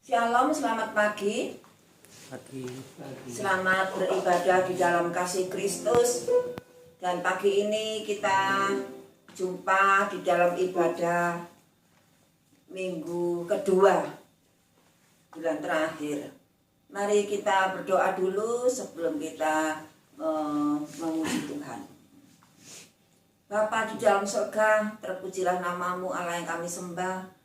Shalom, selamat pagi. Selamat beribadah di dalam kasih Kristus. Dan pagi ini kita jumpa di dalam ibadah minggu kedua bulan terakhir. Mari kita berdoa dulu sebelum kita memuji Tuhan. Bapa di dalam surga, terpujilah namamu Allah yang kami sembah.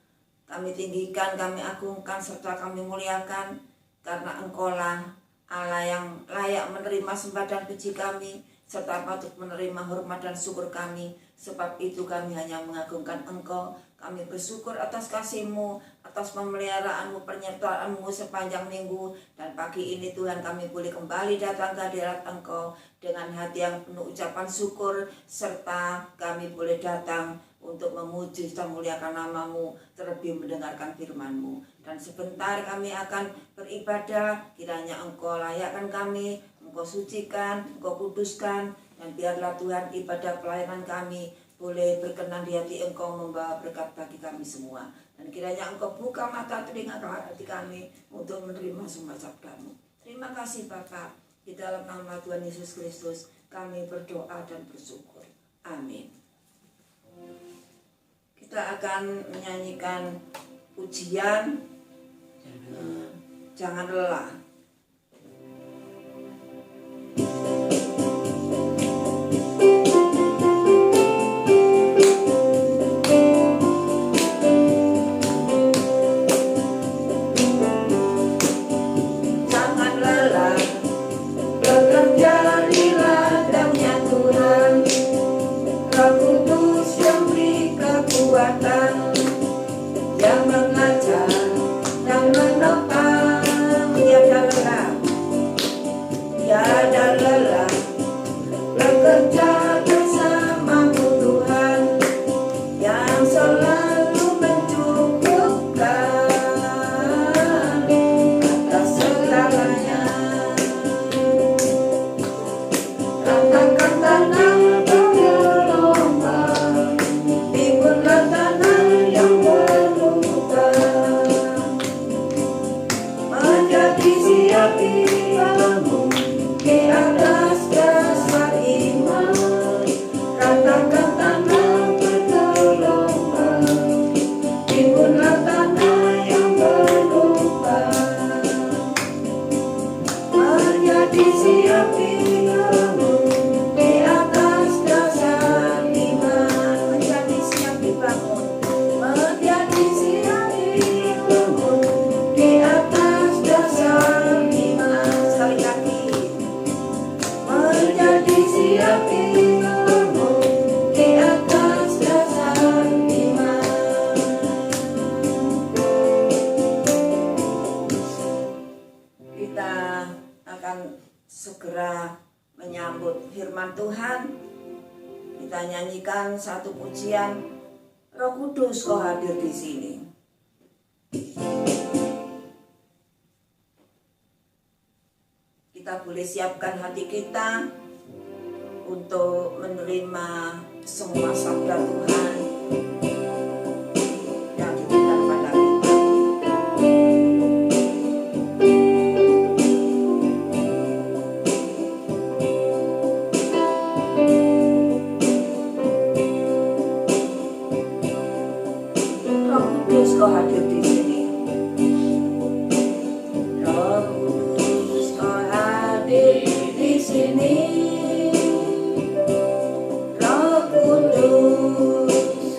Kami tinggikan, kami agungkan, serta kami muliakan, karena Engkaulah Allah yang layak menerima sembah dan puji kami, serta patut menerima hormat dan syukur kami. Sebab itu kami hanya mengagungkan Engkau. Kami bersyukur atas kasih-Mu, atas pemeliharaanmu, penyertaan-Mu sepanjang minggu. Dan pagi ini Tuhan, kami boleh kembali datang ke hadirat Engkau dengan hati yang penuh ucapan syukur, serta kami boleh datang untuk memuji dan memuliakan nama-Mu, terlebih mendengarkan firman-Mu. Dan sebentar kami akan beribadah, kiranya Engkau layakkan kami, Engkau sucikan, Engkau kuduskan, dan biarlah Tuhan ibadah pelayanan kami boleh berkenan di hati Engkau, membawa berkat bagi kami semua. Dan kiranya Engkau buka mata telinga hati kami untuk menerima semua sabda-Mu. Terima kasih Bapa, di dalam nama Tuhan Yesus Kristus kami berdoa dan bersyukur. Amin. Kita akan menyanyikan pujian Jangan Lelah. Jangan lelah bekerja di ladangnya Tuhan, Roh Kudus yang beri kekuatan, yang mengajar dan menopang. Tiada lelah bekerja bersamamu Tuhan, yang selalu mencukupkan atas segalanya. Ratakan tanah bergelombang, timbullah tanah yang berlubang, menjadi siap ibamu di atas dasar iman. Ratakan tanah bergelombang, timbullah tanah yang berlubang, menjadi siap ibamu di atas dasar iman. Menjadi siap dibangun, menjadi siap dibangun di atas dasar iman. Sekali lagi, menjadi siap dibangun di atas dasar iman. Kita akan segera menyambut firman Tuhan. Kita nyanyikan satu pujian, Roh Kudus Kau hadir di sini. Kita boleh siapkan hati kita untuk menerima semua sabda Tuhan yang diberikan pada kita. Roh Kudus Kau hadir di sini. Roh Kudus Kau hadir di sini. Roh Kudus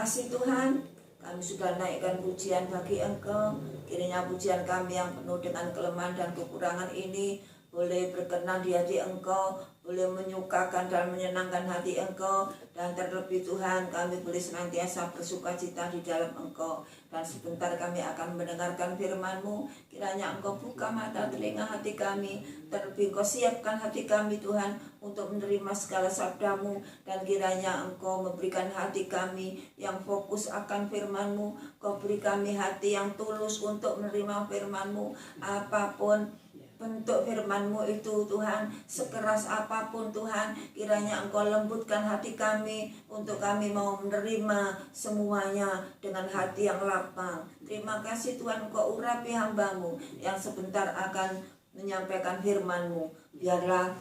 kasih Tuhan, kami sudah naikkan pujian bagi Engkau. Kiranya pujian kami yang penuh dengan kelemahan dan kekurangan ini boleh berkenan di hati Engkau, boleh menyukakan dan menyenangkan hati Engkau. Dan terlebih Tuhan, kami boleh senantiasa bersukacita di dalam Engkau. Dan sebentar kami akan mendengarkan firman-Mu. Kiranya Engkau buka mata telinga hati kami, terlebih Engkau siapkan hati kami Tuhan untuk menerima segala sabda-Mu. Dan kiranya Engkau memberikan hati kami yang fokus akan firman-Mu. Kau beri kami hati yang tulus untuk menerima firman-Mu. Apapun bentuk firman-Mu itu Tuhan, sekeras apapun Tuhan, kiranya Engkau lembutkan hati kami untuk kami mau menerima semuanya dengan hati yang lapang. Terima kasih Tuhan, Engkau urapi hamba-Mu yang sebentar akan menyampaikan firman-Mu. Biarlah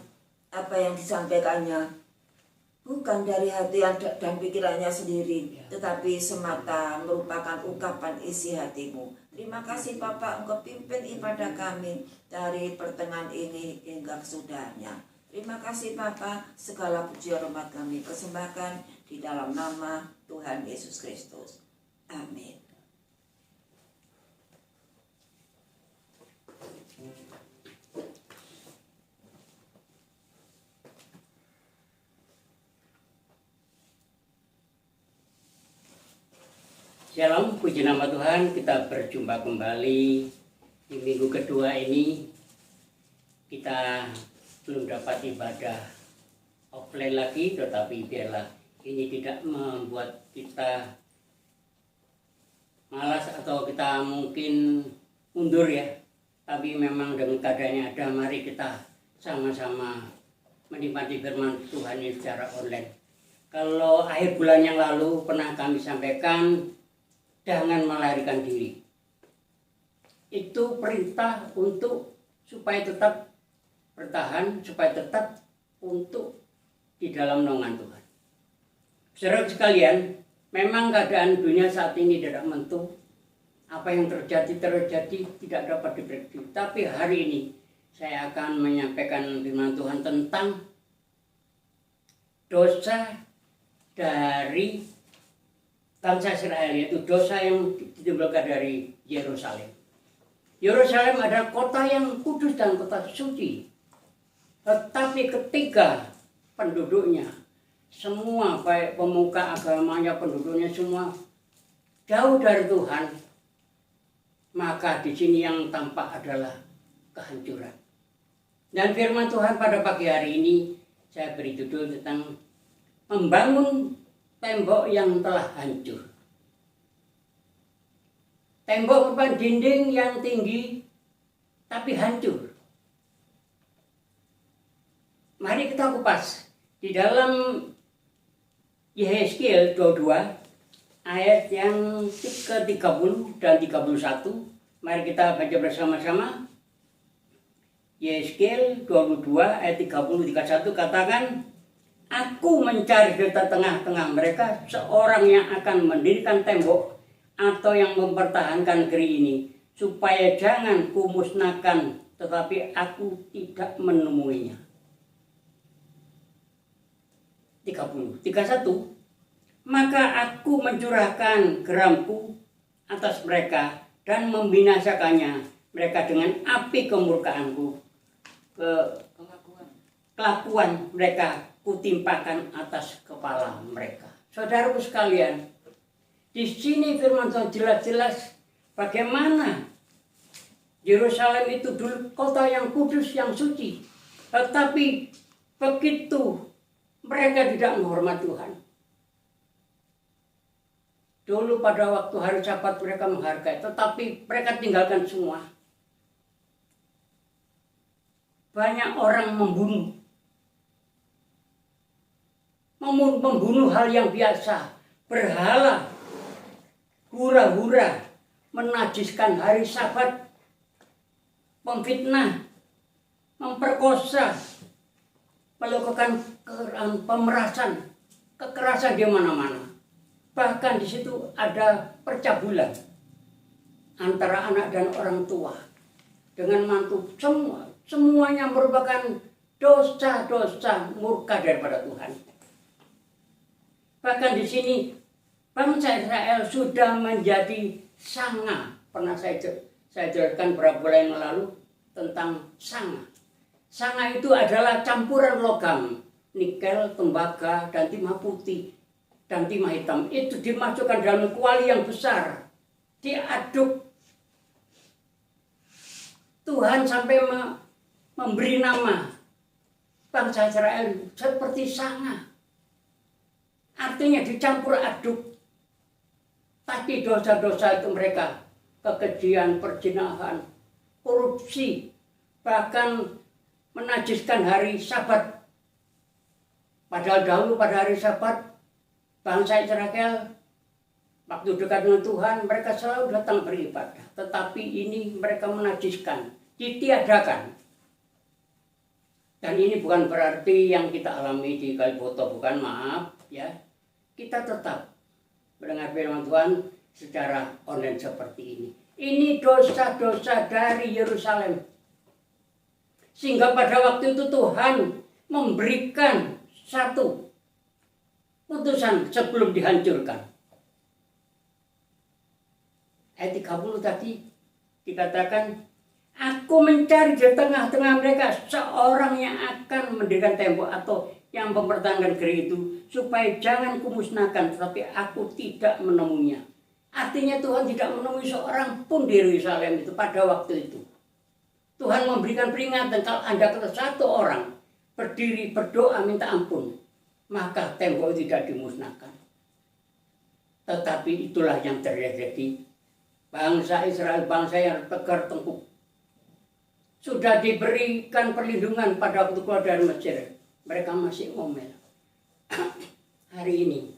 apa yang disampaikannya bukan dari hati dan pikirannya sendiri, tetapi semata merupakan ungkapan isi hati-Mu. Terima kasih Bapak, Engkau pimpin ibadah kami dari pertengahan ini hingga kesudahnya. Terima kasih Bapak, segala puji hormat kami persembahkan di dalam nama Tuhan Yesus Kristus. Amin. Shalom, puji nama Tuhan, kita berjumpa kembali di minggu kedua ini. Kita belum dapat ibadah offline lagi, tetapi biarlah ini tidak membuat kita malas atau kita mungkin mundur ya. Tapi memang dengan keadaannya ada, mari kita sama-sama menikmati firman Tuhan ini secara online. Kalau akhir bulan yang lalu pernah kami sampaikan, jangan melarikan diri. Itu perintah untuk supaya tetap bertahan, supaya tetap untuk di dalam naungan Tuhan. Saudara sekalian, memang keadaan dunia saat ini tidak menentu. Apa yang terjadi tidak dapat diprediksi. Tapi hari ini saya akan menyampaikan firman Tuhan tentang dosa dari bangsa Israel, yaitu dosa yang ditimbulkan dari Yerusalem. Yerusalem adalah kota yang kudus dan kota suci. Tetapi ketika penduduknya, semua baik pemuka agamanya, penduduknya semua jauh dari Tuhan, maka di sini yang tampak adalah kehancuran. Dan firman Tuhan pada pagi hari ini saya beri judul tentang membangun tembok yang telah hancur. Tembok merupakan dinding yang tinggi tapi hancur. Mari kita kupas di dalam Yehezkiel 22 ayat yang ke-30 dan 31. Mari kita baca bersama-sama. Yehezkiel 22 ayat 30-31 katakan, Aku mencari di tengah-tengah mereka seorang yang akan mendirikan tembok atau yang mempertahankan negeri ini, supaya jangan kumusnahkan, tetapi aku tidak menemuinya. 31. Maka aku mencurahkan geramku atas mereka dan membinasakannya mereka dengan api kemurkaanku. Kelakuan mereka kutimpakan atas kepala mereka. Saudaraku sekalian, di sini firman Tuhan jelas-jelas bagaimana Yerusalem itu dulu kota yang kudus, yang suci. Tetapi begitu mereka tidak menghormati Tuhan. Dulu pada waktu hari Sabat mereka menghargai, tetapi mereka tinggalkan semua. Banyak orang membunuh hal yang biasa, berhala, hura-hura, menajiskan hari Sabat, memfitnah, memperkosa, melakukan pemerasan, kekerasan di mana-mana. Bahkan di situ ada percabulan antara anak dan orang tua dengan mantu. Semuanya merupakan dosa-dosa murka daripada Tuhan. Bahkan di sini bangsa Israel sudah menjadi sanga. Pernah saya jelaskan beberapa bulan yang lalu tentang sanga. Sanga itu adalah campuran logam, nikel, tembaga, dan timah putih, dan timah hitam. Itu dimasukkan dalam kuali yang besar, diaduk. Tuhan sampai memberi nama bangsa Israel seperti sanga. Artinya dicampur aduk. Tapi dosa-dosa itu mereka, kekejian, perzinahan, korupsi, bahkan menajiskan hari Sabat. Padahal dahulu pada hari Sabat, bangsa Israel waktu dekat dengan Tuhan, mereka selalu datang beribadah. Tetapi ini mereka menajiskan, ditiadakan. Dan ini bukan berarti yang kita alami di Kaliboto, bukan, maaf ya. Kita tetap mendengar firman Tuhan secara online seperti ini. Ini dosa-dosa dari Yerusalem. Sehingga pada waktu itu Tuhan memberikan satu putusan sebelum dihancurkan. Ayat 30 tadi dikatakan, aku mencari di tengah-tengah mereka seorang yang akan mendirikan tembok atau yang mempertahankan negeri itu, supaya jangan kumusnahkan, tetapi aku tidak menemuinya. Artinya Tuhan tidak menemui seorang pun di Yerusalem itu pada waktu itu. Tuhan memberikan peringatan, kalau Anda kata satu orang berdiri berdoa minta ampun, maka tembok itu tidak dimusnahkan. Tetapi itulah yang terjadi. Bangsa Israel, bangsa yang tegar tengkuk, sudah diberikan perlindungan pada waktu keluar dari Mesir. Mereka masih ngomel. Hari ini,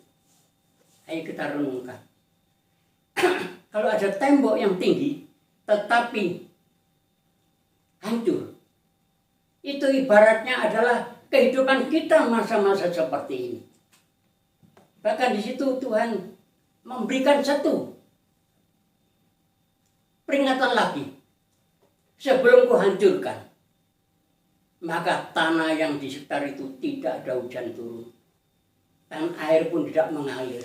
ayo kita renungkan. Kalau ada tembok yang tinggi, tetapi hancur, itu ibaratnya adalah kehidupan kita masa-masa seperti ini. Bahkan di situ Tuhan memberikan satu peringatan lagi. Sebelum kuhancurkan, maka tanah yang di sekitar itu tidak ada hujan turun, dan air pun tidak mengalir.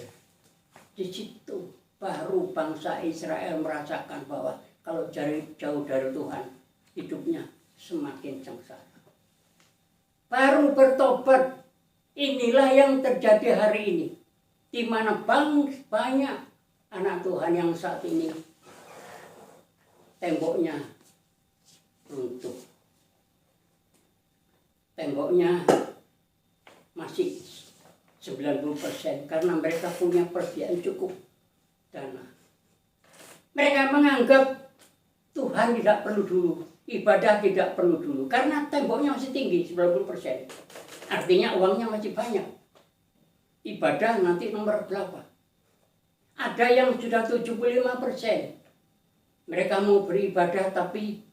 Di situ baru bangsa Israel merasakan bahwa kalau jauh dari Tuhan, hidupnya semakin sengsara. Baru bertobat. Inilah yang terjadi hari ini, di mana banyak anak Tuhan yang saat ini temboknya runtuh. Temboknya masih 90% karena mereka punya persediaan cukup dana. Mereka menganggap Tuhan tidak perlu dulu, ibadah tidak perlu dulu, karena temboknya masih tinggi 90%. Artinya uangnya masih banyak. Ibadah nanti nomor berapa? Ada yang sudah 75%. Mereka mau beribadah tapi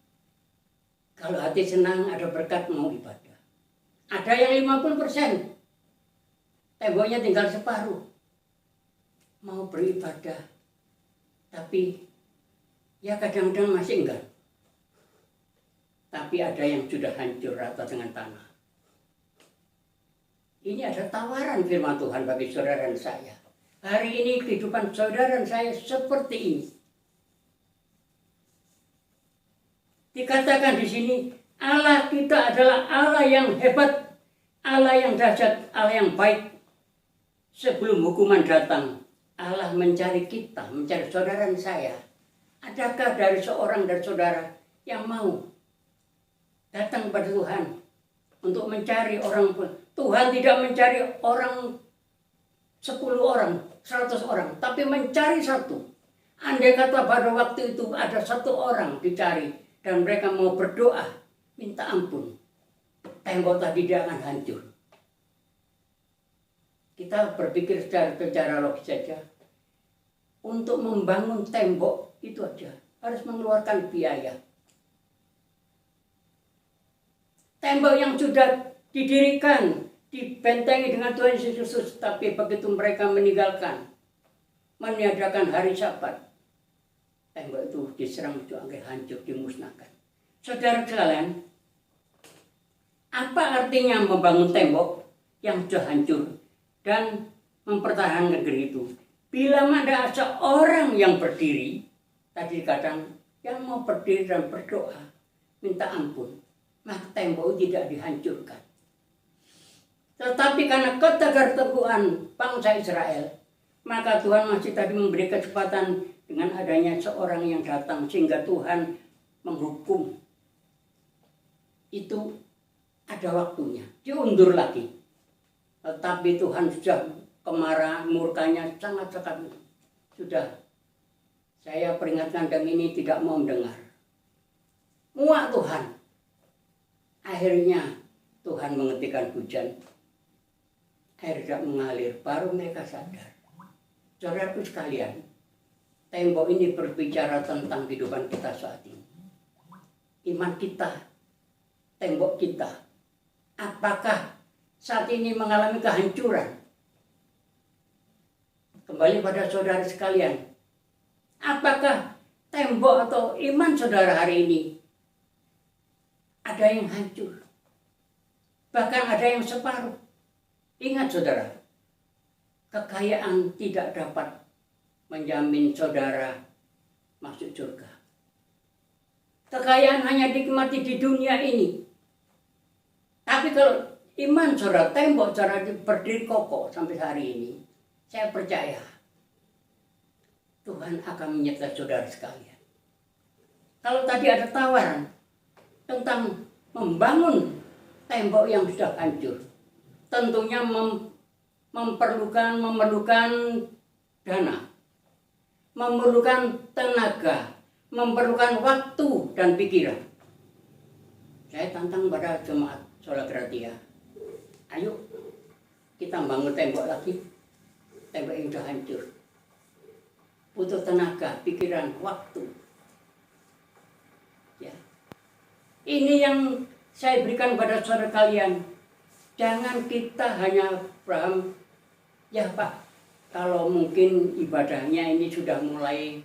kalau hati senang ada berkat mau ibadah. Ada yang 50%. Temboknya tinggal separuh. Mau beribadah. Tapi ya kadang-kadang masih enggak. Tapi ada yang sudah hancur rata dengan tanah. Ini ada tawaran firman Tuhan bagi saudara dan saya. Hari ini kehidupan saudara dan saya seperti ini. Dikatakan di sini, Allah kita adalah Allah yang hebat, Allah yang dahsyat, Allah yang baik. Sebelum hukuman datang, Allah mencari kita, mencari saudara dan saya. Adakah dari seorang dari saudara yang mau datang kepada Tuhan untuk mencari orang pun? Tuhan tidak mencari orang 10 orang, 100 orang, tapi mencari satu. Andai kata pada waktu itu ada satu orang dicari dan mereka mau berdoa, minta ampun, tembok tadi dia akan hancur. Kita berpikir secara logis saja. Untuk membangun tembok itu aja harus mengeluarkan biaya. Tembok yang sudah didirikan, dibentengi dengan Tuhan Yesus Kristus, tapi begitu mereka meninggalkan, meniadakan hari Sabat, tembok itu diserang itu akhirnya hancur, dimusnahkan. Saudara sekalian, apa artinya membangun tembok yang sudah hancur dan mempertahankan negeri itu? Bila ada seorang yang berdiri, tadi dikatakan yang mau berdiri dan berdoa, minta ampun, maka tembok tidak dihancurkan. Tetapi karena ketegar-teguhan bangsa Israel, maka Tuhan masih tadi memberi kesempatan dengan adanya seorang yang datang sehingga Tuhan menghukum. Itu ada waktunya, diundur lagi. Tetapi Tuhan sudah kemarahan, murkanya sangat sekali. Sudah, saya peringatkan dan ini tidak mau mendengar. Muak Tuhan. Akhirnya Tuhan menghentikan hujan. Air tidak mengalir, baru mereka sadar. Saudaraku sekalian, tembok ini berbicara tentang kehidupan kita saat ini. Iman kita, tembok kita. Apakah saat ini mengalami kehancuran? Kembali pada saudara sekalian, apakah tembok atau iman saudara hari ini ada yang hancur? Bahkan ada yang separuh. Ingat saudara, kekayaan tidak dapat menjamin saudara masuk surga. Kekayaan hanya dinikmati di dunia ini. Tapi kalau iman saudara, tembok saudara berdiri kokoh sampai hari ini, saya percaya Tuhan akan menyertai saudara sekalian. Kalau tadi ada tawaran tentang membangun tembok yang sudah hancur, tentunya memerlukan dana, memerlukan tenaga, memerlukan waktu dan pikiran. Saya tantang pada jemaat Sola Gratia, ayo kita bangun tembok lagi. Tembok yang sudah hancur. Butuh tenaga, pikiran, waktu. Ya. Ini yang saya berikan pada saudara kalian. Jangan kita hanya paham, ya Pak, kalau mungkin ibadahnya ini sudah mulai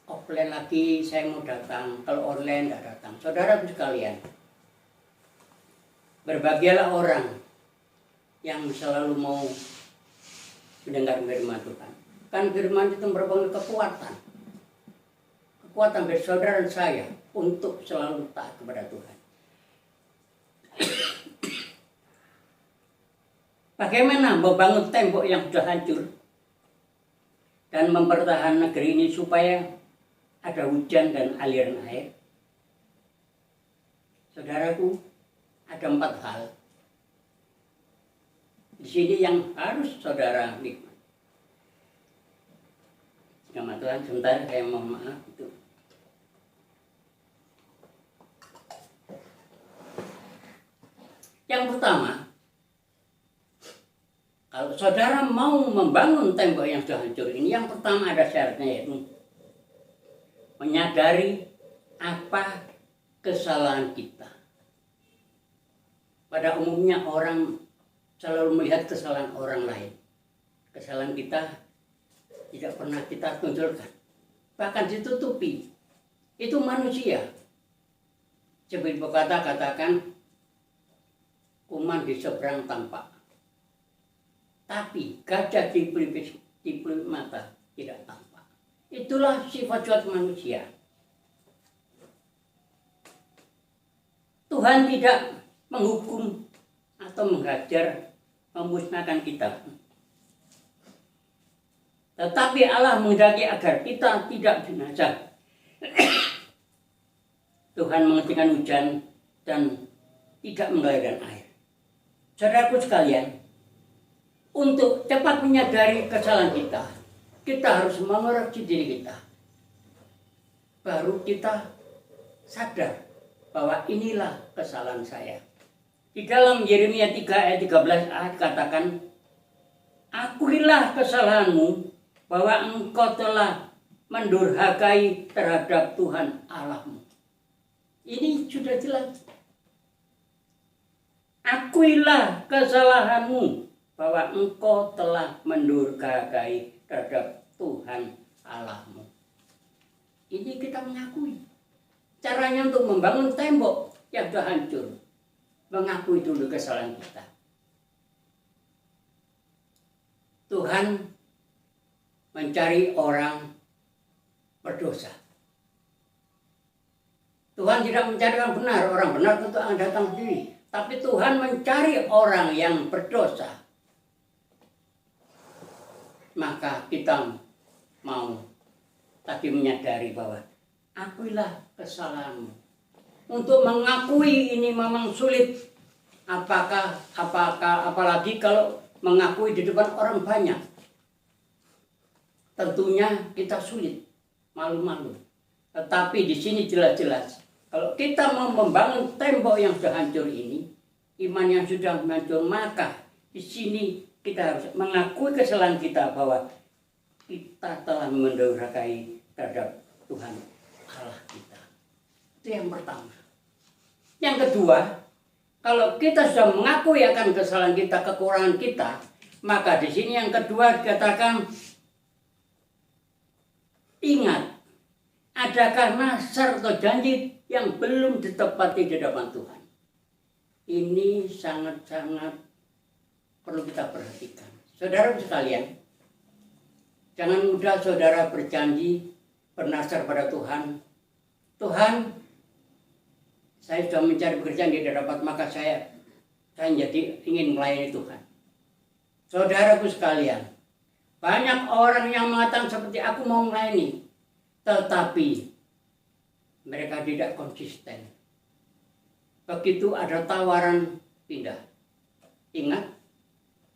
offline lagi, saya mau datang. Kalau online tidak datang. Saudara sekalian, berbahagialah orang yang selalu mau mendengar firman Tuhan. Kan firman itu merupakan kekuatan. Kekuatan bagi saudara dan saya untuk selalu taat kepada Tuhan. Bagaimana membangun tembok yang sudah hancur dan mempertahankan negeri ini supaya ada hujan dan aliran air? Saudaraku, ada 4 hal di sini yang harus saudara nikmat. Sama Tuhan, sebentar saya mohon maaf itu. Yang pertama, kalau saudara mau membangun tembok yang sudah hancur ini, yang pertama ada syaratnya, yaitu menyadari apa kesalahan kita. Pada umumnya orang selalu melihat kesalahan orang lain. Kesalahan kita tidak pernah kita tunjukkan, bahkan ditutupi. Itu manusia. Seperti pepatah katakan, kuman di seberang tampak, tapi gajah di pelipis mata tidak tampak. Itulah sifat manusia. Tuhan tidak menghukum atau menghajar, memusnahkan kita. Tetapi Allah menghendaki agar kita tidak binasa. Tuhan menghentikan hujan dan tidak mengalirkan air. Saudaraku sekalian, untuk cepat menyadari kesalahan kita, kita harus mengoreksi diri kita. Baru kita sadar bahwa inilah kesalahan saya. Di dalam Yeremia 3 ayat 13 katakan, akuilah kesalahanmu bahwa engkau telah mendurhakai terhadap Tuhan Allahmu. Ini sudah jelas. Akuilah kesalahanmu bahwa engkau telah mendurhakai terhadap Tuhan Allahmu. Ini kita mengakui. Caranya untuk membangun tembok yang sudah hancur, mengakui dulu kesalahan kita. Tuhan mencari orang berdosa. Tuhan tidak mencari orang benar tentu akan datang sendiri. Tapi Tuhan mencari orang yang berdosa. Maka kita mau tadi menyadari bahwa akuilah kesalahanmu. Untuk mengakui ini memang sulit. Apalagi kalau mengakui di depan orang banyak. Tentunya kita sulit, malu-malu. Tetapi di sini jelas-jelas. Kalau kita mau membangun tembok yang sudah hancur ini, iman yang sudah hancur, maka di sini kita harus mengakui kesalahan kita bahwa kita telah mendurhakai terhadap Tuhan Allah kita. Itu yang pertama. Yang kedua, kalau kita sudah mengakui akan kesalahan kita, kekurangan kita, maka di sini yang kedua dikatakan, ingat, adakah nazar atau janji yang belum ditepati di hadapan Tuhan? Ini sangat-sangat perlu kita perhatikan. Saudara sekalian, jangan mudah saudara berjanji, bernazar pada Tuhan. Tuhan, saya sudah mencari pekerjaan di dapat, maka saya jadi ingin melayani Tuhan. Saudaraku sekalian, banyak orang yang mengatakan seperti aku mau melayani, tetapi mereka tidak konsisten. Begitu ada tawaran, pindah. Ingat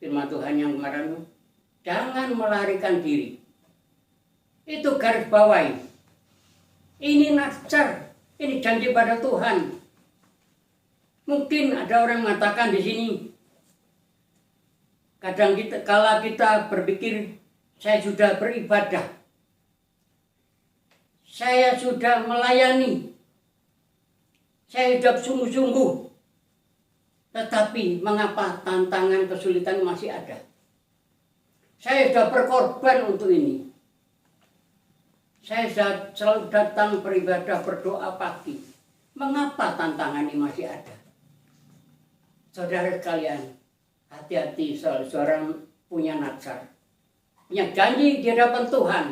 firman Tuhan yang kemarin, jangan melarikan diri. Itu garis bawahi. Ini nazar, ini janji pada Tuhan. Mungkin ada orang mengatakan di sini, kadang kala kita berpikir, saya sudah beribadah, saya sudah melayani, saya hidup sungguh-sungguh. Tetapi mengapa tantangan kesulitan masih ada? Saya sudah berkorban untuk ini. Saya sudah selalu datang beribadah, berdoa pagi. Mengapa tantangan ini masih ada? Saudara sekalian, hati-hati seorang punya nazar, punya janji di hadapan Tuhan.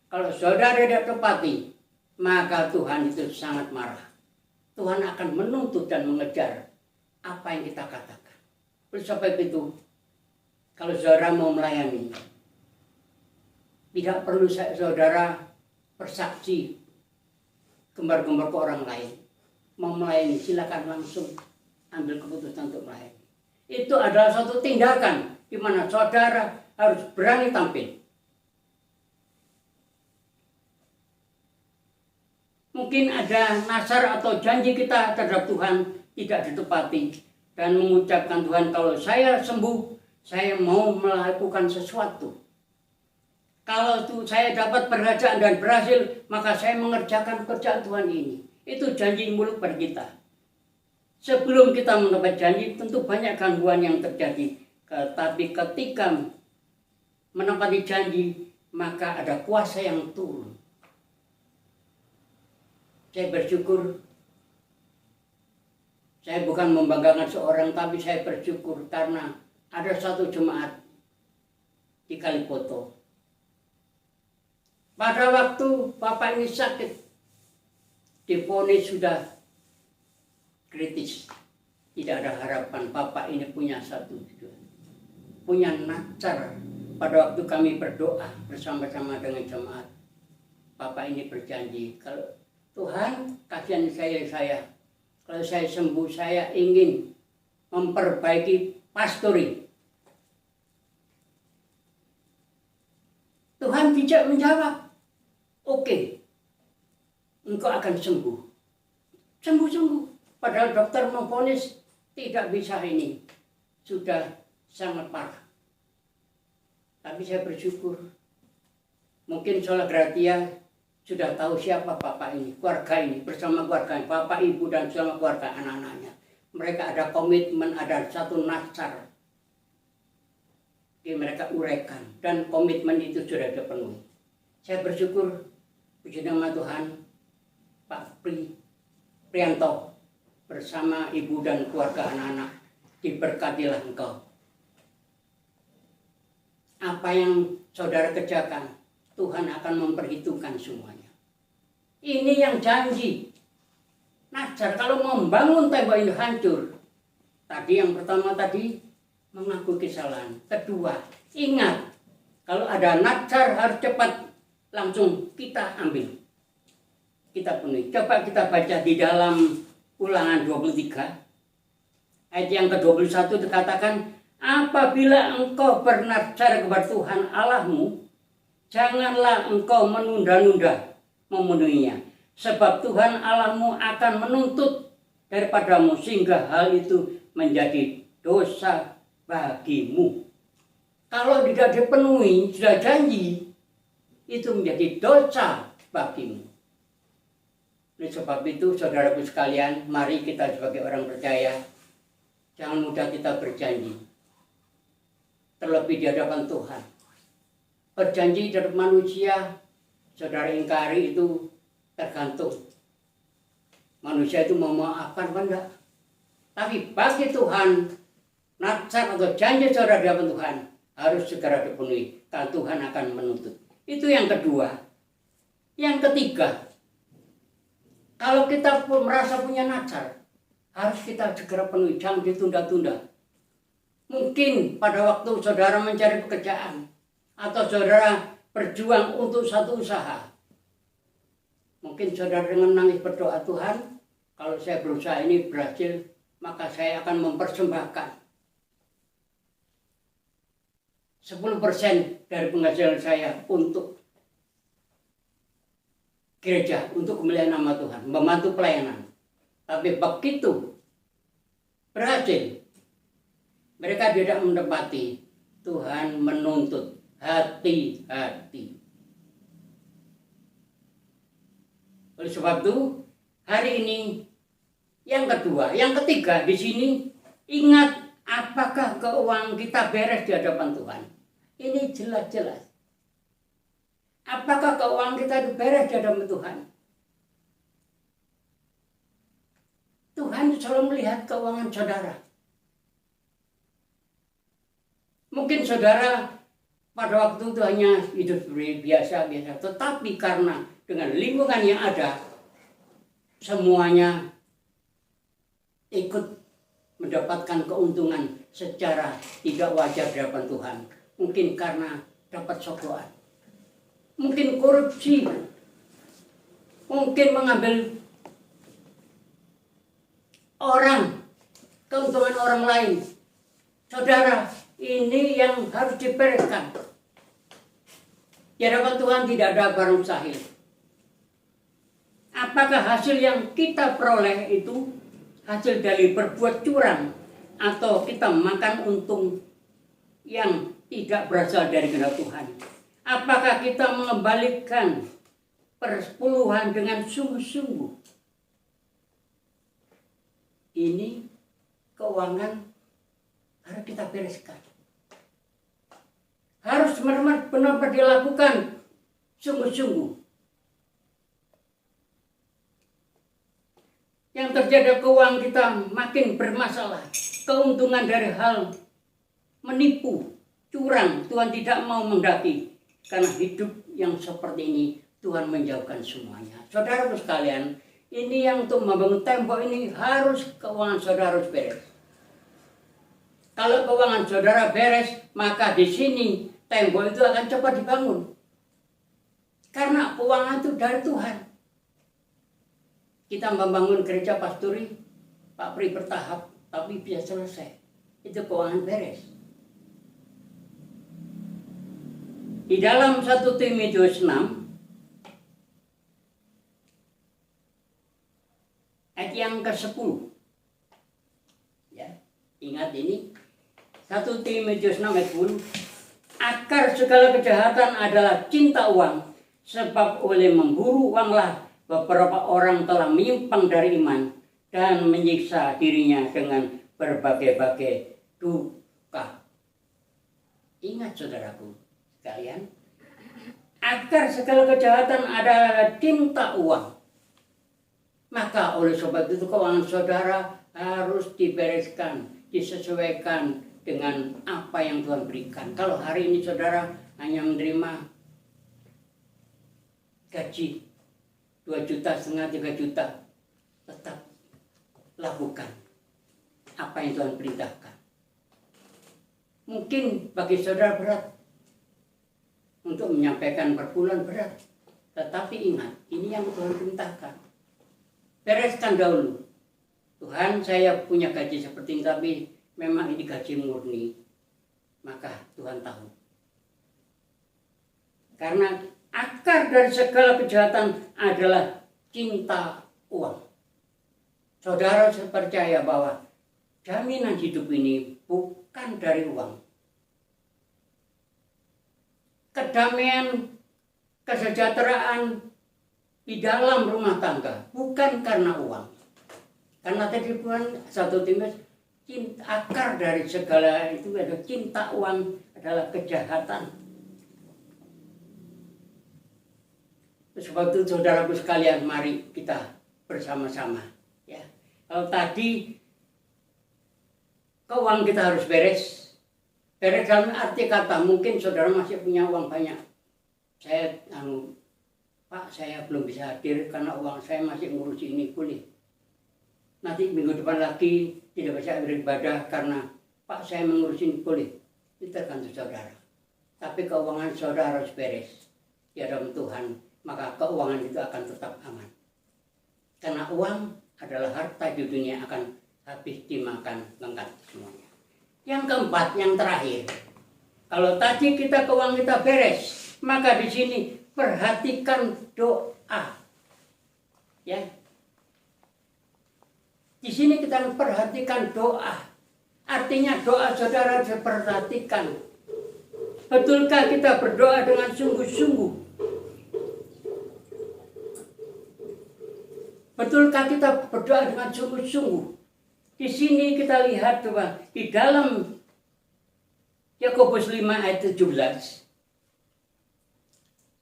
Kalau saudara tidak tepati, maka Tuhan itu sangat marah. Tuhan akan menuntut dan mengejar apa yang kita katakan. Oleh sebab itu, kalau saudara mau melayani, tidak perlu saudara bersaksi gembar-gembar ke orang lain. Mau melayani, silakan langsung ambil keputusan untuk melayani. Itu adalah suatu tindakan di mana saudara harus berani tampil. Mungkin ada nazar atau janji kita terhadap Tuhan tidak ditepati dan mengucapkan, Tuhan, kalau saya sembuh, saya mau melakukan sesuatu. Kalau saya dapat pekerjaan dan berhasil, maka saya mengerjakan pekerjaan Tuhan ini. Itu janji mulut pada kita. Sebelum kita mendapat janji, tentu banyak gangguan yang terjadi. Tapi ketika menepati janji, maka ada kuasa yang turun. Saya bersyukur, saya bukan membanggakan seorang, tapi saya bersyukur karena ada satu jemaat di Kalipoto. Pada waktu Bapak ini sakit, divonis sudah kritis, tidak ada harapan. Bapak ini punya satu tujuan, punya nazar. Pada waktu kami berdoa bersama-sama dengan jemaat, Bapak ini berjanji, kalau Tuhan kasihan saya, kalau saya sembuh, saya ingin memperbaiki pastori. Tuhan tidak menjawab, oke, engkau akan sembuh. Sembuh-sembuh. Padahal dokter memvonis tidak bisa ini. Sudah sangat parah. Tapi saya bersyukur. Mungkin Sola Gratia sudah tahu siapa Bapak ini. Keluarga ini bersama keluarga. Bapak, Ibu dan semua keluarga anak-anaknya. Mereka ada komitmen, ada satu nazar. Mereka uraikan. Dan komitmen itu sudah dipenuhi. Saya bersyukur. Puji nama Tuhan. Pak Prianto bersama ibu dan keluarga anak-anak, diberkatilah engkau. Apa yang saudara kerjakan, Tuhan akan memperhitungkan semuanya. Ini yang janji. Najar kalau membangun tembok ini hancur. Tadi yang pertama tadi mengaku kesalahan. Kedua, ingat kalau ada najar harus cepat langsung kita ambil. Kita penuhi. Coba kita baca di dalam Ulangan 23. Ayat yang ke-21 dikatakan, apabila engkau bernazar kepada Tuhan Allahmu, janganlah engkau menunda-nunda memenuhinya. Sebab Tuhan Allahmu akan menuntut daripadamu sehingga hal itu menjadi dosa bagimu. Kalau tidak dipenuhi, sudah janji, itu menjadi dosa bagimu. Oleh sebab itu, saudaraku sekalian, mari kita sebagai orang percaya, jangan mudah kita berjanji. Terlebih di hadapan Tuhan. Berjanji dari manusia, saudara ingkari itu tergantung. Manusia itu mau memaafkan apa enggak? Tapi bagi Tuhan, nazar atau janji saudara di hadapan Tuhan harus segera dipenuhi. Karena Tuhan akan menuntut. Itu yang kedua. Yang ketiga, kalau kita pun merasa punya nazar, harus kita segera penuhi, jangan ditunda-tunda. Mungkin pada waktu saudara mencari pekerjaan, atau saudara berjuang untuk satu usaha. Mungkin saudara dengan nangis berdoa, Tuhan, kalau saya berusaha ini berhasil, maka saya akan mempersembahkan 10% dari penghasilan saya untuk gereja, untuk kemuliaan nama Tuhan, membantu pelayanan. Tapi begitu berhasil, mereka tidak menepati, Tuhan menuntut hati-hati. Oleh sebab itu, hari ini yang kedua, yang ketiga di sini, ingat apakah keuangan kita beres di hadapan Tuhan. Ini jelas-jelas. Apakah keuangan kita itu beres di hadapan Tuhan? Tuhan selalu melihat keuangan saudara. Mungkin saudara pada waktu itu hanya hidup biasa-biasa, tetapi karena dengan lingkungan yang ada, semuanya ikut mendapatkan keuntungan secara tidak wajar di hadapan Tuhan. Mungkin karena dapat sogokan, mungkin korupsi, mungkin mengambil orang, keuntungan orang lain. Saudara, ini yang harus dibereskan. Di hadapan Tuhan tidak ada barang mustahil. Apakah hasil yang kita peroleh itu hasil dari berbuat curang, atau kita makan untung yang tidak berasal dari kehendak Tuhan? Apakah kita mengembalikan persepuluhan dengan sungguh-sungguh? Ini keuangan harus kita bereskan. Harus benar-benar dilakukan sungguh-sungguh. Yang terjadi keuangan kita makin bermasalah. Keuntungan dari hal menipu, curang, Tuhan tidak mau menghendaki. Karena hidup yang seperti ini, Tuhan menjauhkan semuanya. Saudara sekalian, ini yang untuk membangun tembok ini harus keuangan saudara harus beres. Kalau keuangan saudara beres, maka di sini tembok itu akan cepat dibangun. Karena keuangan itu dari Tuhan. Kita membangun gereja pasturi, Pak Pri bertahap, tapi bisa selesai. Itu keuangan beres. Di dalam 1 Timotius 6, ayat yang ke-10. Ya, ingat ini. 1 Timotius 6 ayat 10. Akar segala kejahatan adalah cinta uang, sebab oleh memburu uanglah beberapa orang telah menyimpang dari iman dan menyiksa dirinya dengan berbagai-bagai duka. Ingat saudaraku sekalian, akar segala kejahatan adalah cinta uang. Maka oleh sebab itu keuangan saudara harus dibereskan, disesuaikan dengan apa yang Tuhan berikan. Kalau hari ini saudara hanya menerima gaji 2,5 juta, 3 juta, tetap lakukan apa yang Tuhan perintahkan. Mungkin bagi saudara berat untuk menyampaikan per bulan, berat. Tetapi ingat, ini yang Tuhan perintahkan. Bereskan dahulu. Tuhan, saya punya gaji seperti ini, tapi memang ini gaji murni. Maka Tuhan tahu. Karena akar dari segala kejahatan adalah cinta uang. Saudara percaya bahwa jaminan hidup ini bukan dari uang. Kedamaian, kesejahteraan di dalam rumah tangga bukan karena uang. Karena tadi Tuhan 1 Timotius, akar dari segala itu adalah cinta uang, adalah kejahatan. Sebab itu saudaraku sekalian, mari kita bersama-sama. Ya. Kalau tadi keuangan kita harus beres. Beres dalam arti kata, mungkin saudara masih punya uang banyak. Pak, saya belum bisa hadir karena uang saya masih ngurusi ini, boleh. Nanti minggu depan lagi tidak bisa beribadah karena Pak, saya mengurusi ini, boleh. Itu tergantung saudara. Tapi keuangan saudara harus beres di hadapan Tuhan, maka keuangan itu akan tetap aman. Karena uang adalah harta di dunia, akan habis dimakan lengkap semuanya. Yang keempat, yang terakhir, kalau tadi kita keuangan kita beres, maka di sini perhatikan doa. Ya. Di sini kita perhatikan doa. Artinya doa saudara harus perhatikan. Betulkah kita berdoa dengan sungguh-sungguh? Betulkah kita berdoa dengan sungguh-sungguh? Di sini kita lihat coba di dalam Yakobus 5 ayat 17.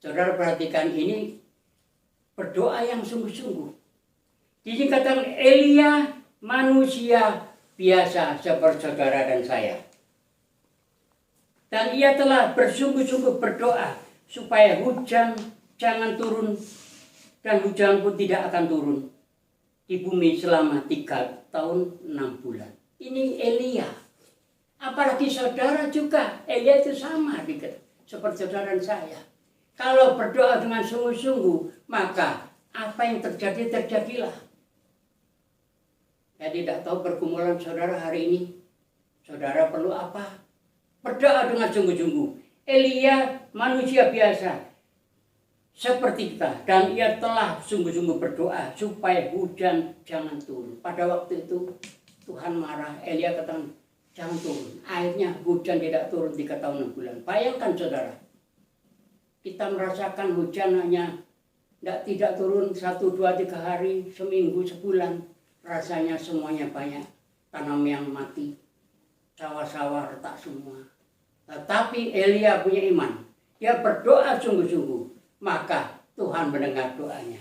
Saudara perhatikan, ini berdoa yang sungguh-sungguh. Di sini katakan Elia manusia biasa seperti saudara dan saya. Dan ia telah bersungguh-sungguh berdoa supaya hujan jangan turun dan hujan pun tidak akan turun di bumi selama 3 tahun 6 bulan. Ini Elia. Apalagi saudara juga, Elia itu sama seperti saudara dan saya. Kalau berdoa dengan sungguh-sungguh, maka apa yang terjadi, terjadilah. Saya tidak tahu pergumulan saudara hari ini. Saudara perlu apa? Berdoa dengan sungguh-sungguh. Elia manusia biasa seperti kita, dan ia telah sungguh-sungguh berdoa supaya hujan jangan turun. Pada waktu itu Tuhan marah, Elia katakan jangan turun. Akhirnya hujan tidak turun 3 tahun 6 bulan. Bayangkan saudara, kita merasakan hujan hanya tidak turun 1, 2, 3 hari, seminggu, sebulan. Rasanya semuanya banyak, tanam yang mati, sawah-sawah retak semua. Tetapi Elia punya iman, dia berdoa sungguh-sungguh, maka Tuhan mendengar doanya.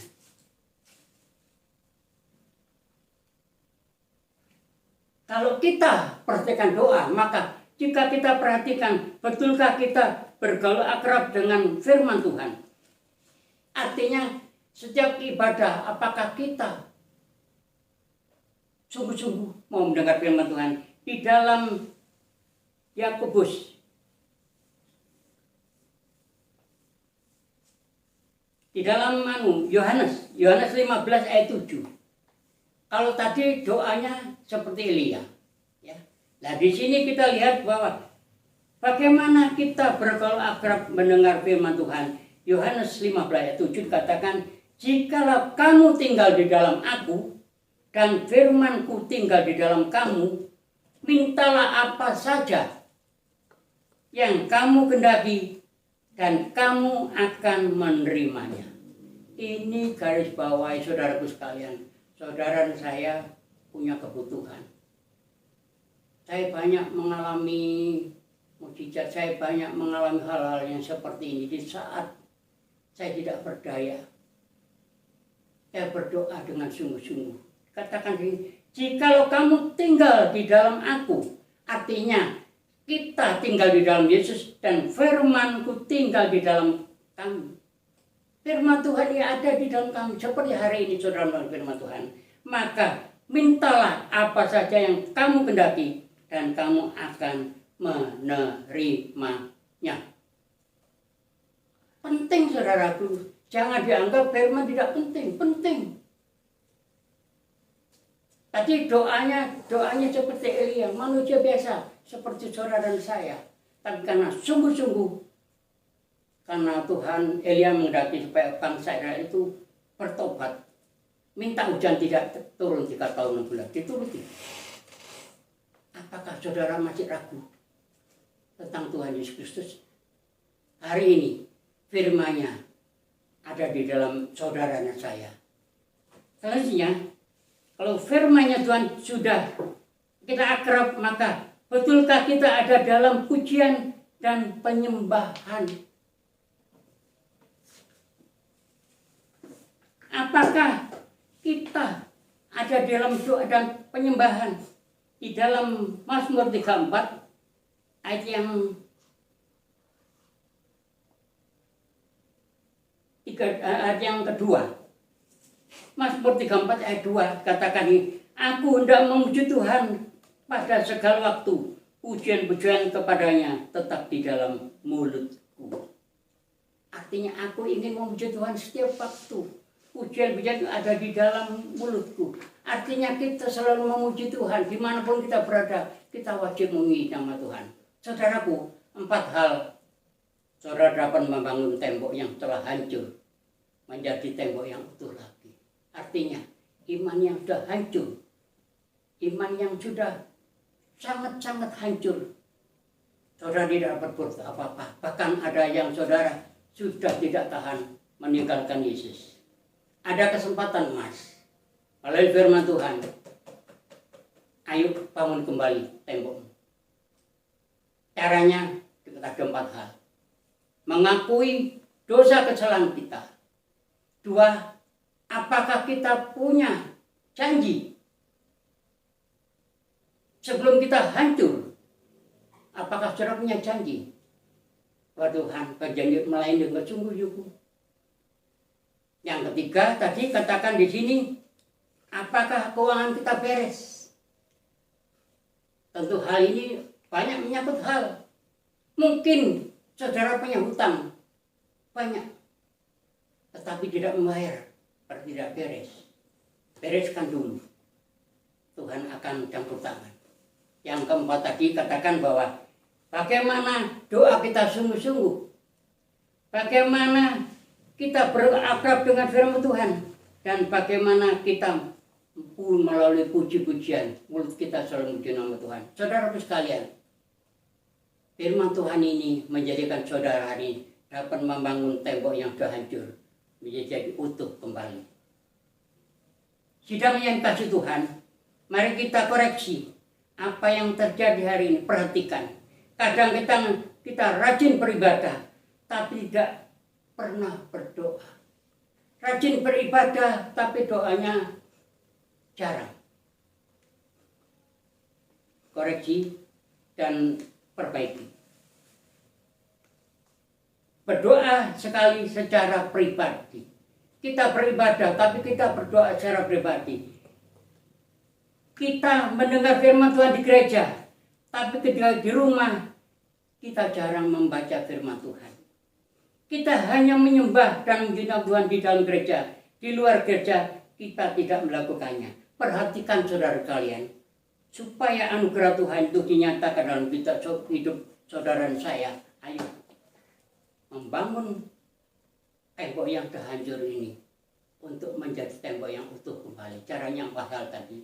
Kalau kita perhatikan doa, maka jika kita perhatikan, betulkah kita bergaul akrab dengan firman Tuhan? Artinya, setiap ibadah, apakah kita sungguh-sungguh mau mendengar firman Tuhan? Di dalam Yakobus, di dalam Yohanes 15 ayat 7. Kalau tadi doanya seperti Elia, ya. Nah, di sini kita lihat bahwa bagaimana kita bergaul akrab mendengar firman Tuhan. Yohanes 15 ayat 7 katakan, "Jikalau kamu tinggal di dalam aku dan firman-Ku tinggal di dalam kamu, mintalah apa saja yang kamu kehendaki dan kamu akan menerimanya." Ini garis bawahi saudaraku sekalian. Saudara dan saya punya kebutuhan. Saya banyak mengalami mukjizat, saya banyak mengalami hal-hal yang seperti ini di saat saya tidak berdaya. Saya berdoa dengan sungguh-sungguh. Katakan ini, jikalau kamu tinggal di dalam aku, artinya kita tinggal di dalam Yesus dan firman-Ku tinggal di dalam kamu. firman Tuhan yang ada di dalam kamu, seperti hari ini saudara melalui firman Tuhan, maka mintalah apa saja yang kamu kendaki dan kamu akan menerimanya. Penting saudaraku, jangan dianggap firman tidak penting, penting. Tadi doanya seperti Elia, manusia biasa seperti saudara dan saya, tapi karena sungguh-sungguh, karena Tuhan, Elia menghendaki supaya bangsa Israel itu bertobat, minta hujan tidak turun 3 tahun 6 bulan, dituruti. Apakah saudara masih ragu tentang Tuhan Yesus Kristus? Hari ini firman-Nya ada di dalam saudara dan saya. Selanjutnya, kalau firman-Nya Tuhan sudah kita akrab, maka betulkah kita ada dalam pujian dan penyembahan? Apakah kita ada dalam doa dan penyembahan? Di dalam Mazmur 34 ayat yang kedua. Mazmur 34 ayat 2 katakan ini, aku hendak memuji Tuhan pada segala waktu, pujian-pujian kepadanya tetap di dalam mulutku. Artinya aku ingin memuji Tuhan setiap waktu. Pujian-pujian ada di dalam mulutku. Artinya kita selalu memuji Tuhan. Dimanapun kita berada, kita wajib memuji nama Tuhan. Saudaraku, 4 hal saudara dapat membangun tembok yang telah hancur menjadi tembok yang utuh lagi. Artinya, iman yang sudah hancur, iman yang sudah sangat-sangat hancur, saudara tidak berbuat apa-apa. Bahkan ada yang saudara sudah tidak tahan meninggalkan Yesus. Ada kesempatan emas melalui firman Tuhan. Ayo bangun kembali tembokmu. Caranya ada 4 hal. Mengakui dosa kesalahan kita. 2, apakah kita punya janji sebelum kita hancur? Apakah saudara punya janji? Wah Tuhan, berjanji melayani dengan sungguh-sungguh. Yang ketiga, tadi katakan di sini, apakah keuangan kita beres? Tentu hal ini banyak menyangkut hal. Mungkin saudara punya hutang banyak, tetapi tidak membayar, atau tidak beres. Bereskan dulu. Tuhan akan campur tangan. Yang keempat tadi katakan bahwa bagaimana doa kita sungguh-sungguh. Bagaimana kita berakrab dengan firman Tuhan. Dan bagaimana kita pun melalui puji-pujian. Mulut kita selalu memuji nama Tuhan. Saudara sekalian, firman Tuhan ini menjadikan saudara hari dapat membangun tembok yang sudah hancur menjadi utuh kembali. Sidang yang kasih Tuhan, mari kita koreksi apa yang terjadi hari ini. Perhatikan, kadang kita rajin beribadah, tapi tidak pernah berdoa. Rajin beribadah, tapi doanya jarang. Koreksi dan perbaiki. Berdoa sekali secara pribadi. Kita beribadah, tapi kita berdoa secara pribadi. Kita mendengar firman Tuhan di gereja, tapi ketika di rumah, kita jarang membaca firman Tuhan. Kita hanya menyembah dan menghina Tuhan di dalam gereja. Di luar gereja, kita tidak melakukannya. Perhatikan saudara kalian, supaya anugerah Tuhan itu dinyatakan dalam hidup saudara dan saya. Ayo membangun tembok yang sudah hancur ini untuk menjadi tembok yang utuh kembali. Caranya 4 hal tadi.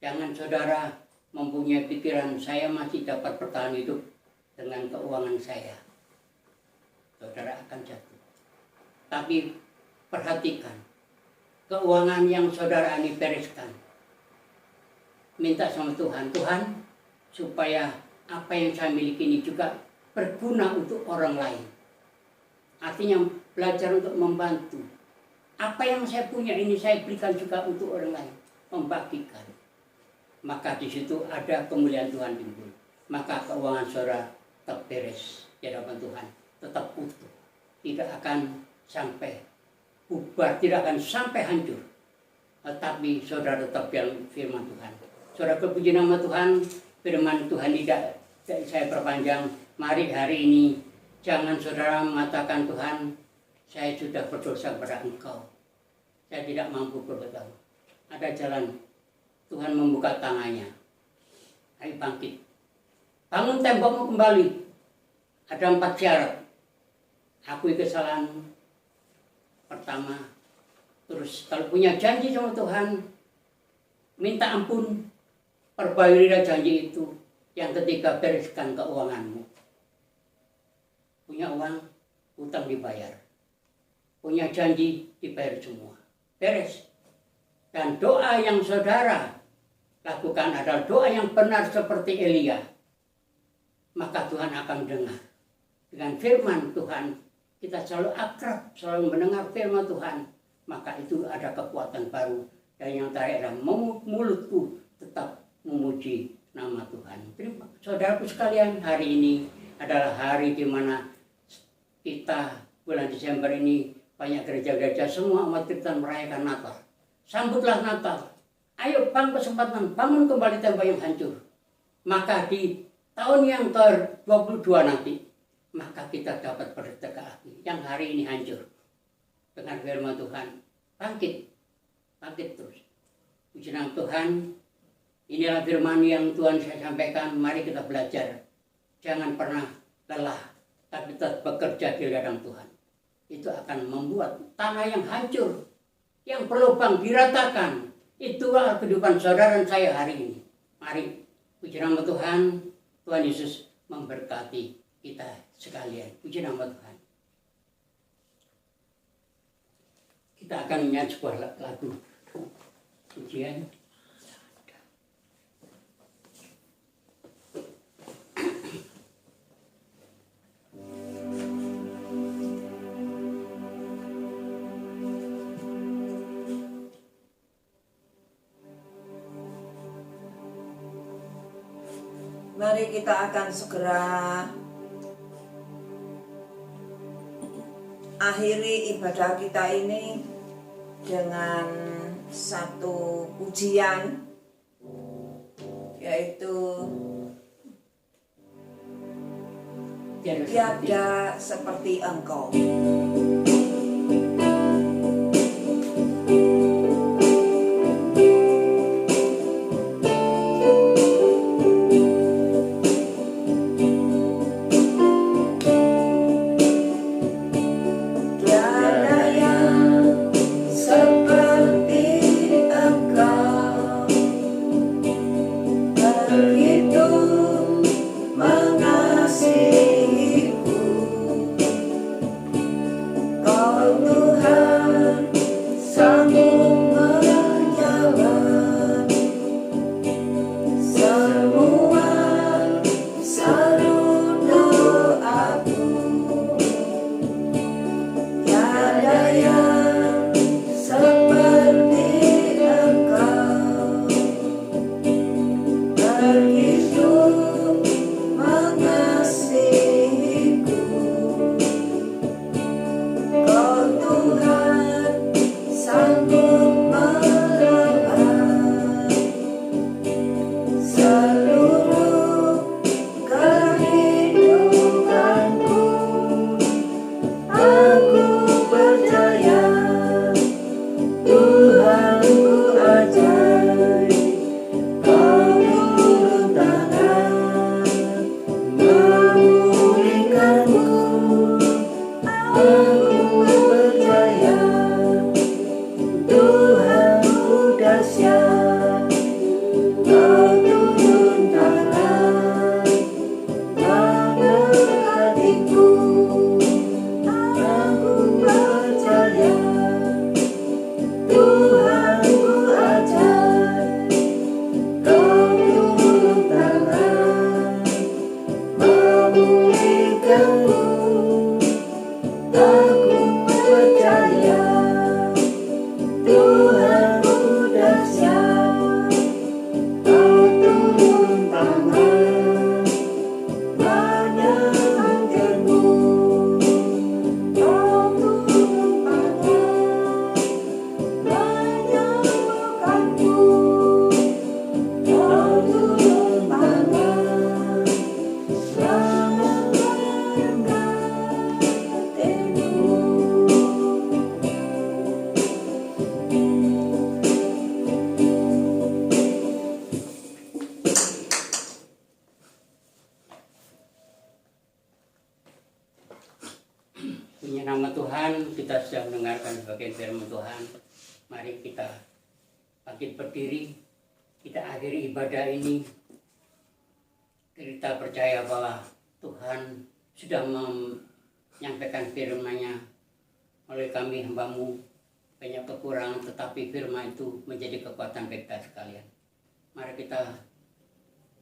Jangan saudara mempunyai pikiran saya masih dapat bertahan hidup dengan keuangan saya. Saudara akan jatuh. Tapi perhatikan keuangan yang saudara ini bereskan. Minta sama Tuhan, Tuhan supaya apa yang saya miliki ini juga berguna untuk orang lain. Artinya belajar untuk membantu. Apa yang saya punya ini saya berikan juga untuk orang lain. Membagikan. Maka di situ ada kemuliaan Tuhan timbul. Maka keuangan saudara tetap beres di hadapan Tuhan. Tetap utuh. Tidak akan sampai bubar, tidak akan sampai hancur. Tetapi saudara tetap dalam firman Tuhan. Saudara, puji nama Tuhan, firman Tuhan tidak saya perpanjang. Mari hari ini jangan saudara mengatakan, Tuhan, saya sudah berdosa kepada Engkau, saya tidak mampu berbuat. Ada jalan, Tuhan membuka tangannya. Ayo bangkit, bangun tembokmu kembali. Ada 4 syarat. Akui kesalahan pertama. Terus kalau punya janji sama Tuhan, minta ampun, perbaikilah janji itu. Yang ketiga, bereskan keuanganmu. Punya uang, utang dibayar. Punya janji, dibayar semua. Beres. Dan doa yang saudara lakukan adalah doa yang benar seperti Elia. Maka Tuhan akan dengar. Dengan firman Tuhan, kita selalu akrab, selalu mendengar firman Tuhan. Maka itu ada kekuatan baru. Dan yang terakhir adalah mulutku tetap memuji nama Tuhan. Terima saudaraku sekalian, hari ini adalah hari di mana kita bulan Desember ini banyak gereja-gereja semua umat Kristen merayakan Natal. Sambutlah Natal. Ayo kesempatan bangun kembali tembok yang hancur. Maka di tahun yang ke-22 nanti, maka kita dapat berdeka lagi. Yang hari ini hancur. Dengan firman Tuhan, bangkit terus. Puji nama Tuhan. Inilah firman yang Tuhan saya sampaikan. Mari kita belajar. Jangan pernah lelah, tapi tetap bekerja di ladang Tuhan. Itu akan membuat tanah yang hancur, yang berlubang diratakan. Itulah kehidupan saudara dan saya hari ini. Mari, puji nama Tuhan. Tuhan Yesus memberkati kita sekalian. Puji nama Tuhan. Kita akan menyanyi sebuah lagu pujian. Mari kita akan segera akhiri ibadah kita ini dengan satu pujian, yaitu tiada seperti Engkau. Punya nama Tuhan, kita sudah mendengarkan sebagian firman Tuhan. Mari kita bangkit berdiri, kita akhiri ibadah ini. Kita percaya bahwa Tuhan sudah menyampaikan firman-Nya. Oleh kami hamba-Mu banyak kekurangan, tetapi firman itu menjadi kekuatan bagi kita sekalian. Mari kita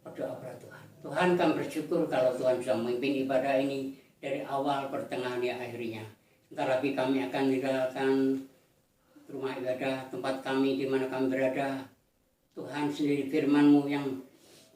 berdoa kepada Tuhan. Tuhan, kami bersyukur kalau Tuhan sudah memimpin ibadah ini dari awal, pertengahan, ya akhirnya. Sebentar lagi kami akan meninggalkan rumah ibadah, tempat kami di mana kami berada. Tuhan sendiri firman-Mu yang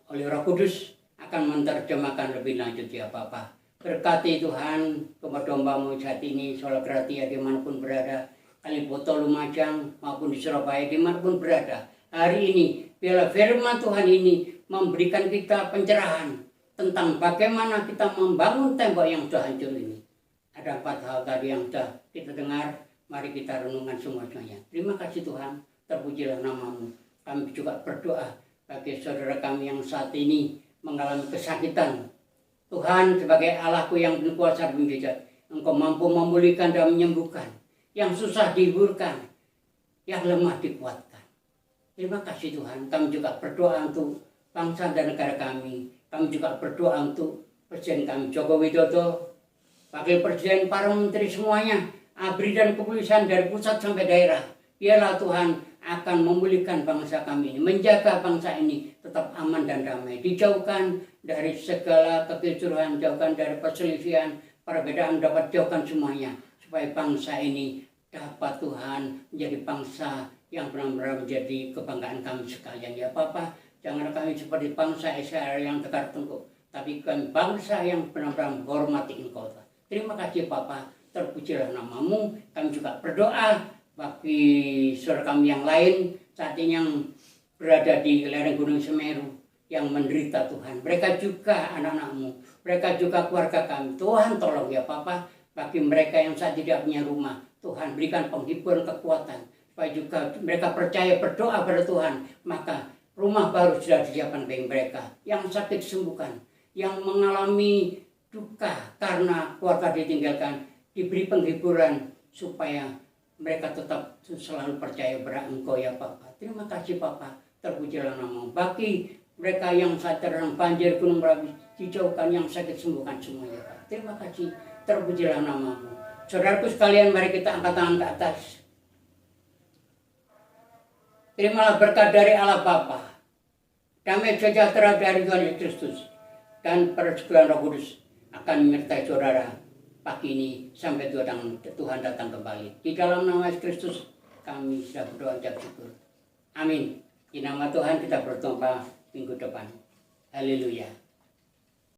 oleh Roh Kudus akan menerjemahkan lebih lanjut ya Bapa. Berkati Tuhan kepada hamba-Mu saat ini, Solo Gratia dimanapun berada, Kaliboto, Lumajang maupun di Surabaya dimanapun berada. Hari ini biarlah firman Tuhan ini memberikan kita pencerahan tentang bagaimana kita membangun tembok yang sudah hancur ini. Ada 4 hal tadi yang sudah kita dengar, mari kita renungkan semuanya. Terima kasih Tuhan, terpujilah nama-Mu. Kami juga berdoa bagi saudara kami yang saat ini mengalami kesakitan. Tuhan, sebagai Allahku yang berkuasa dan mujizat, Engkau mampu memulihkan dan menyembuhkan, yang susah dihiburkan, yang lemah dikuatkan. Terima kasih Tuhan. Kami juga berdoa untuk bangsa dan negara kami. Kami juga berdoa untuk Presiden kami Joko Widodo, Wakil Presiden, para menteri semuanya, ABRI dan kepolisian dari pusat sampai daerah. Biarlah Tuhan akan memulihkan bangsa kami ini, menjaga bangsa ini tetap aman dan damai, dijauhkan dari segala kekisruhan, jauhkan dari perselisihan, perbedaan dapat jauhkan semuanya, supaya bangsa ini dapat Tuhan menjadi bangsa yang benar-benar menjadi kebanggaan kami sekalian ya Bapa. Jangan kami seperti bangsa Israel yang tegar tengkuk, tapi kami bangsa yang benar-benar menghormati Engkau. Terima kasih Bapa, terpujilah nama-Mu. Kami juga berdoa bagi saudara kami yang lain saat ini yang berada di lereng Gunung Semeru yang menderita Tuhan. Mereka juga anak-anak-Mu, mereka juga keluarga kami. Tuhan tolong ya Bapa, bagi mereka yang saat tidak punya rumah, Tuhan berikan penghiburan kekuatan, supaya juga mereka percaya berdoa pada Tuhan, maka rumah baru sudah disiapkan bagi mereka. Yang sakit sembuhkan, yang mengalami duka karena keluarga ditinggalkan, diberi penghiburan supaya mereka tetap selalu percaya pada Engkau ya Bapa. Terima kasih Bapa, terpujilah nama-Mu. Bagi mereka yang saat terendam banjir gunung Merapi, dijauhkan, yang sakit sembuhkan semuanya. Terima kasih, terpujilah nama-Mu. Saudaraku sekalian, mari kita angkat tangan ke atas. Terimalah berkat dari Allah Bapa, damai sejahtera dari Tuhan Yesus Kristus, dan persekutuan Roh Kudus akan menyertai saudara pagi ini sampai Tuhan datang kembali. Di dalam nama Yesus Kristus kami sudah berdoa ucap syukur. Amin. Di nama Tuhan kita berdoa minggu depan. Haleluya.